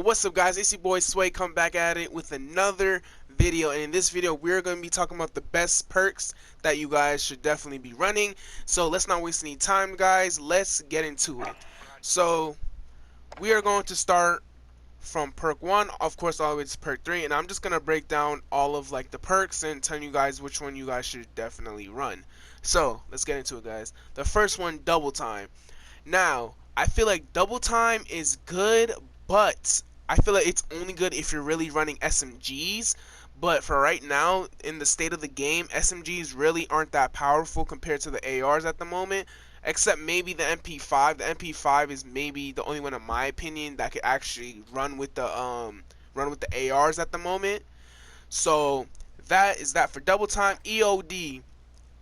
What's up, guys? It's your boy Sway, come back at it with another video, and in this video we're going to be talking about the best perks that you guys should definitely be running. So let's not waste any time, guys. Let's get into it. So we are going to start from perk 1, of course, all the way to perk 3, and I'm just going to break down all of like the perks and tell you guys which one you guys should definitely run. So let's get into it, guys. The first one, double time. Now I feel like double time is good, but I feel like it's only good if you're really running SMGs. But for right now, in the state of the game, SMGs really aren't that powerful compared to the ARs at the moment. Except maybe the MP5. The MP5 is maybe the only one, in my opinion, that could actually run with the ARs at the moment. So that is that for double time. EOD.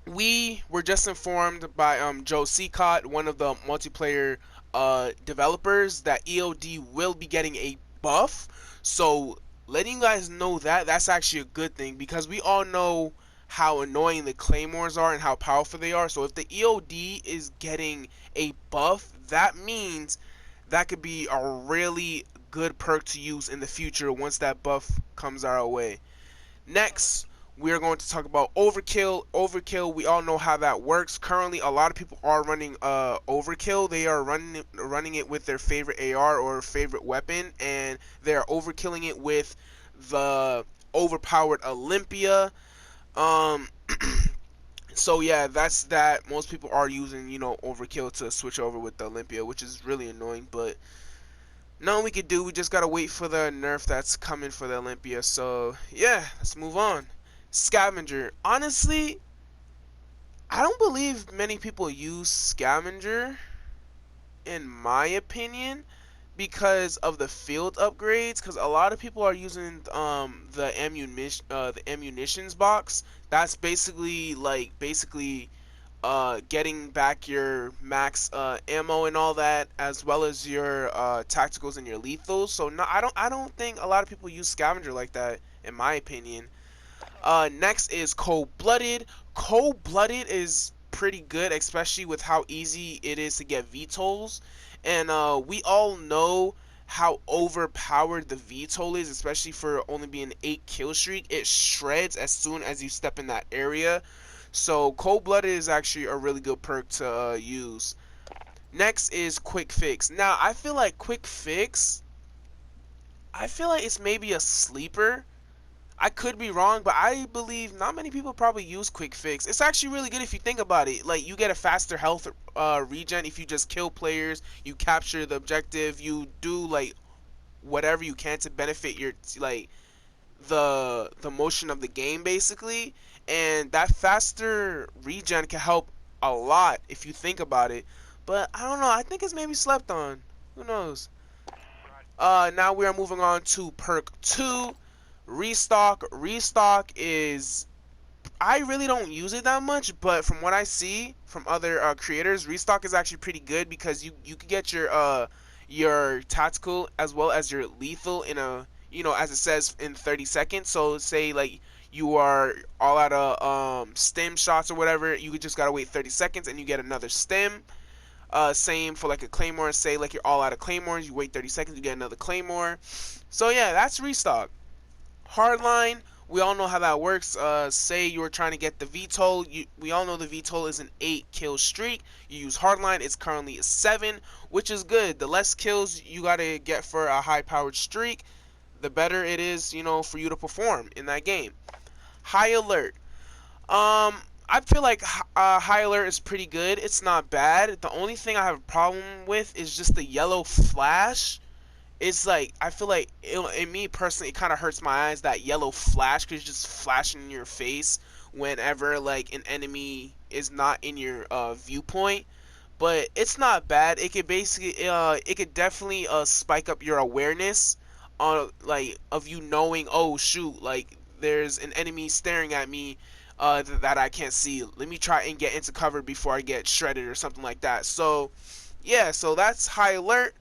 We were just informed by Joe Seacott, one of the multiplayer developers, that EOD will be getting a buff. So letting you guys know that that's actually a good thing, because we all know how annoying the claymores are and how powerful they are. So if the EOD is getting a buff, that means that could be a really good perk to use in the future once that buff comes our way. Next, we are going to talk about overkill. Overkill, we all know how that works. Currently, a lot of people are running overkill. They are running it with their favorite AR or favorite weapon, and they are overkilling it with the overpowered Olympia. So yeah, that's that. Most people are using, overkill to switch over with the Olympia, which is really annoying, but nothing we could do. We just gotta wait for the nerf that's coming for the Olympia. So yeah, let's move on. Scavenger. Honestly, I don't believe many people use Scavenger, in my opinion, because of the field upgrades. Because a lot of people are using the ammunitions box. That's basically getting back your max ammo and all that, as well as your tacticals and your lethals. So no, I don't think a lot of people use Scavenger like that, in my opinion. Next is Cold-Blooded. Cold-Blooded is pretty good, especially with how easy it is to get VTOLs. And we all know how overpowered the VTOL is, especially for only being an 8 kill streak. It shreds as soon as you step in that area. So Cold-Blooded is actually a really good perk to use. Next is Quick Fix. Now I feel like it's maybe a sleeper. I could be wrong, but I believe not many people probably use Quick Fix. It's actually really good if you think about it. Like, you get a faster health regen if you just kill players, you capture the objective, you do like whatever you can to benefit your the motion of the game, basically. And that faster regen can help a lot if you think about it. But I don't know, I think it's maybe slept on. Who knows? Now we are moving on to perk 2. Restock. Restock is, I really don't use it that much, but from what I see from other creators, Restock is actually pretty good, because you can get your tactical as well as your lethal in a, as it says, in 30 seconds. So say like you are all out of stim shots or whatever, you just gotta wait 30 seconds and you get another stim. Same for like a claymore. Say like you're all out of claymores, you wait 30 seconds, you get another claymore. So yeah, that's Restock. Hardline, we all know how that works. Say you were trying to get the VTOL. We all know the VTOL is an 8 kill streak. You use Hardline, it's currently a 7, which is good. The less kills you gotta get for a high powered streak, the better it is, for you to perform in that game. High Alert. I feel like High Alert is pretty good. It's not bad. The only thing I have a problem with is just the yellow flash. It's like, I feel like in me personally, it kind of hurts my eyes, that yellow flash, because it's just flashing in your face whenever like an enemy is not in your viewpoint. But it's not bad. It could basically it could definitely spike up your awareness on, like, of you knowing, oh shoot, like there's an enemy staring at me that I can't see. Let me try and get into cover before I get shredded or something like that. So yeah, so that's High Alert.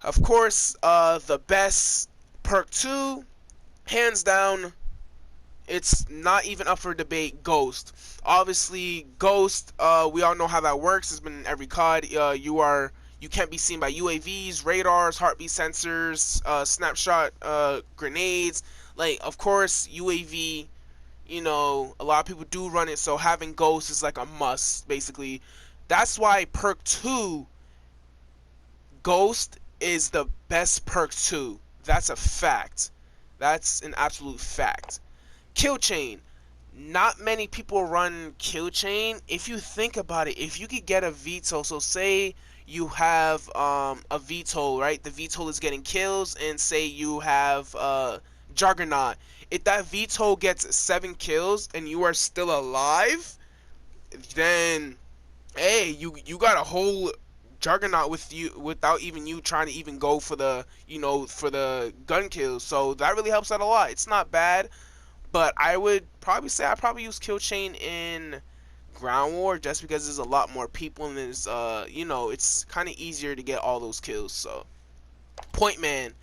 Of course, the best perk 2, hands down, it's not even up for debate, Ghost. Obviously, Ghost, we all know how that works. It's been in every COD. You are You can't be seen by UAVs, radars, heartbeat sensors, snapshot grenades. Like, of course, UAV, a lot of people do run it, so having Ghost is like a must, basically. That's why perk 2, Ghost, is the best perk 2. That's a fact. That's an absolute fact. Kill Chain. Not many people run Kill Chain. If you think about it, if you could get a VTOL, so say you have a VTOL, right? The VTOL is getting kills, and say you have Juggernaut. If that VTOL gets 7 kills and you are still alive, then hey, you got a whole Juggernaut with you without even you trying to even go for the for the gun kills. So that really helps out a lot. It's not bad. But I would probably say I probably use Kill Chain in Ground War just because there's a lot more people and there's it's kind of easier to get all those kills. So Point Man,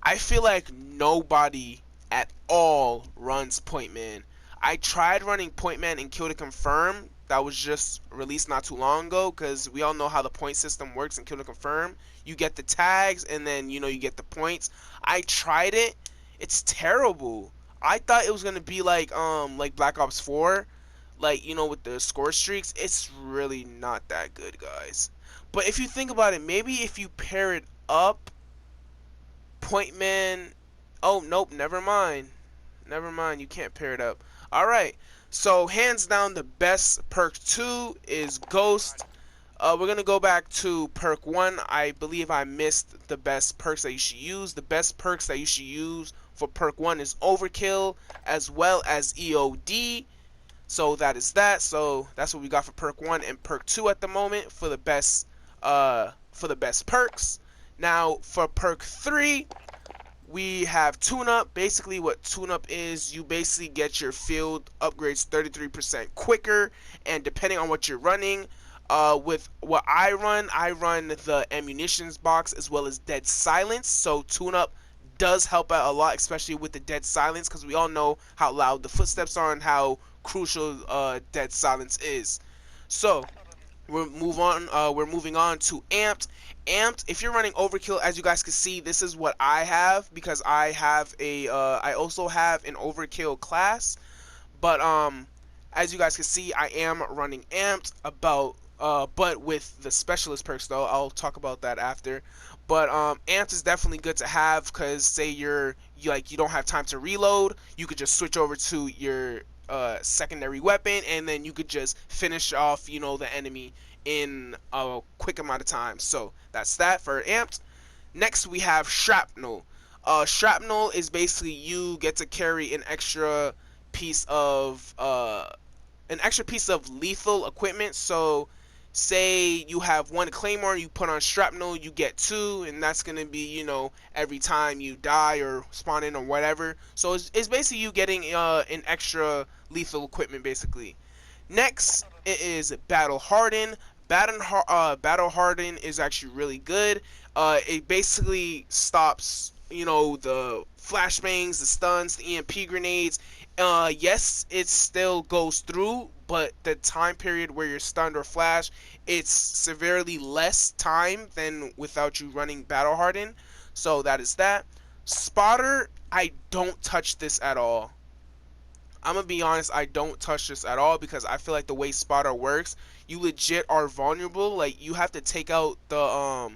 I feel like nobody at all runs Point Man. I tried running Point Man in Kill to Confirm. That was just released not too long ago, because we all know how the point system works in Kill to Confirm. You get the tags and then you get the points. I tried it. It's terrible. I thought it was gonna be like Black Ops 4, like with the score streaks. It's really not that good, guys. But if you think about it, maybe if you pair it up, Point Man. Oh nope, never mind. Never mind, you can't pair it up. Alright, so hands down the best perk 2 is Ghost. We're gonna go back to perk 1. I believe I missed the best perks that you should use. The best perks that you should use for perk 1 is Overkill as well as EOD. So that is that. So that's what we got for perk 1 and perk 2 at the moment for the best perks. Now for perk 3, we have Tune Up. Basically what Tune Up is, you basically get your field upgrades 33% quicker, and depending on what you're running, with what I run the ammunitions box as well as Dead Silence. So Tune Up does help out a lot, especially with the Dead Silence, because we all know how loud the footsteps are and how crucial Dead Silence is. So we're moving on to Amped. Amped, if you're running Overkill, as you guys can see, this is what I have, because I have I also have an Overkill class. But as you guys can see, I am running Amped but with the specialist perks though. I'll talk about that after. But Amped is definitely good to have, because say you don't have time to reload, you could just switch over to your secondary weapon, and then you could just finish off the enemy in a quick amount of time. So that's that for Amped. Next we have Shrapnel. Shrapnel is basically you get to carry an extra piece of lethal equipment. So say you have 1 claymore, you put on Shrapnel, you get 2, and that's gonna be every time you die or spawn in or whatever. So it's basically you getting an extra lethal equipment basically. Next it is Battle Harden. Battle Harden is actually really good. It basically stops the flashbangs, the stuns, the EMP grenades. Yes, it still goes through, but the time period where you're stunned or flash, it's severely less time than without you running Battle Harden. So that is that. Spotter, I don't touch this at all. I'm gonna be honest, I don't touch this at all, because I feel like the way Spotter works, you legit are vulnerable. Like, you have to take out the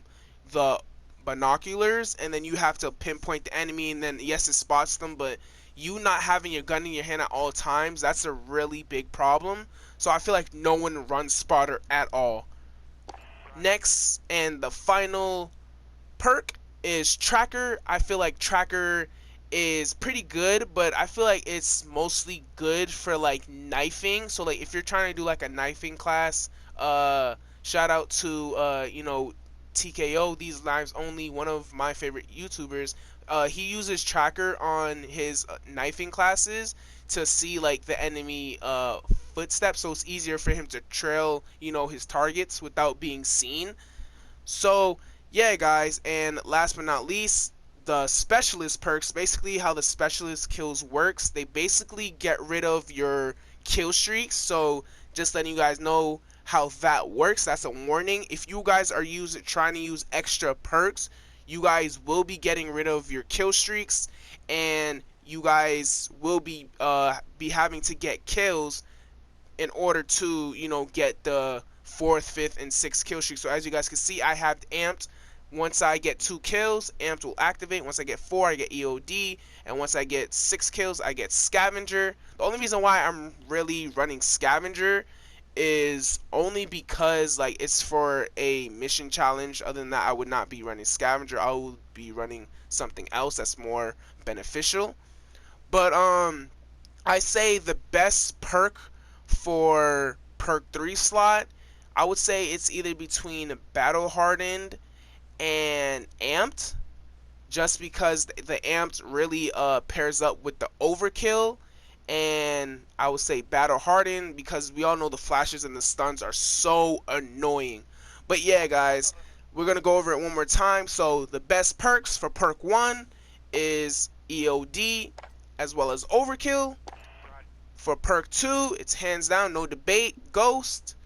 binoculars, and then you have to pinpoint the enemy, and then yes, it spots them, but you not having your gun in your hand at all times, that's a really big problem. So I feel like no one runs Spotter at all. Next and the final perk is Tracker. I feel like Tracker is pretty good, but I feel like it's mostly good for like knifing. So like if you're trying to do like a knifing class, shout out to TKO, These Lives Only, one of my favorite YouTubers. He uses Tracker on his knifing classes to see like the enemy footsteps, so it's easier for him to trail his targets without being seen. So yeah guys, and last but not least, the specialist perks. Basically how the specialist kills works, they basically get rid of your kill streaks. So just letting you guys know, how that works. That's a warning. If you guys are trying to use extra perks, you guys will be getting rid of your kill streaks, and you guys will be having to get kills in order to, you know, get the 4th, 5th, and 6th kill streak. So as you guys can see, I have amped. Once I get 2 kills, amped will activate. Once I get 4, I get EOD, and once I get 6 kills, I get scavenger. The only reason why I'm really running scavenger is only because, like, it's for a mission challenge. Other than that, I would not be running scavenger. I would be running something else that's more beneficial. But I say the best perk for perk 3 slot, I would say it's either between battle hardened and amped, just because the amped really pairs up with the overkill. And I would say battle hardened because we all know the flashes and the stuns are so annoying. But yeah, guys, we're gonna go over it one more time. So the best perks for perk 1 is EOD as well as overkill. For perk 2, it's hands down, no debate, Ghost.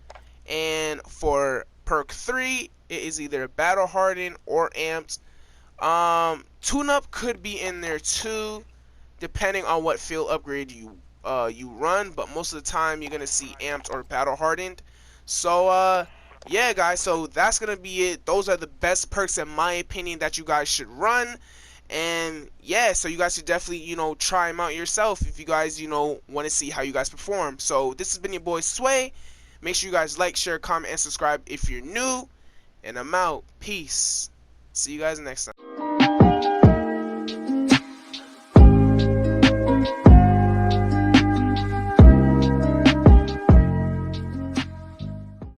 And for perk 3, it is either battle hardened or amped. Tune-up could be in there too, depending on what field upgrade you run, but most of the time you're gonna see amped or battle hardened. So yeah, guys, so that's gonna be it. Those are the best perks in my opinion that you guys should run. And yeah, so you guys should definitely, you know, try them out yourself if you guys, you know, want to see how you guys perform. So this has been your boy Sway. Make sure you guys like, share, comment, and subscribe if you're new. And I'm out. Peace. See you guys next time.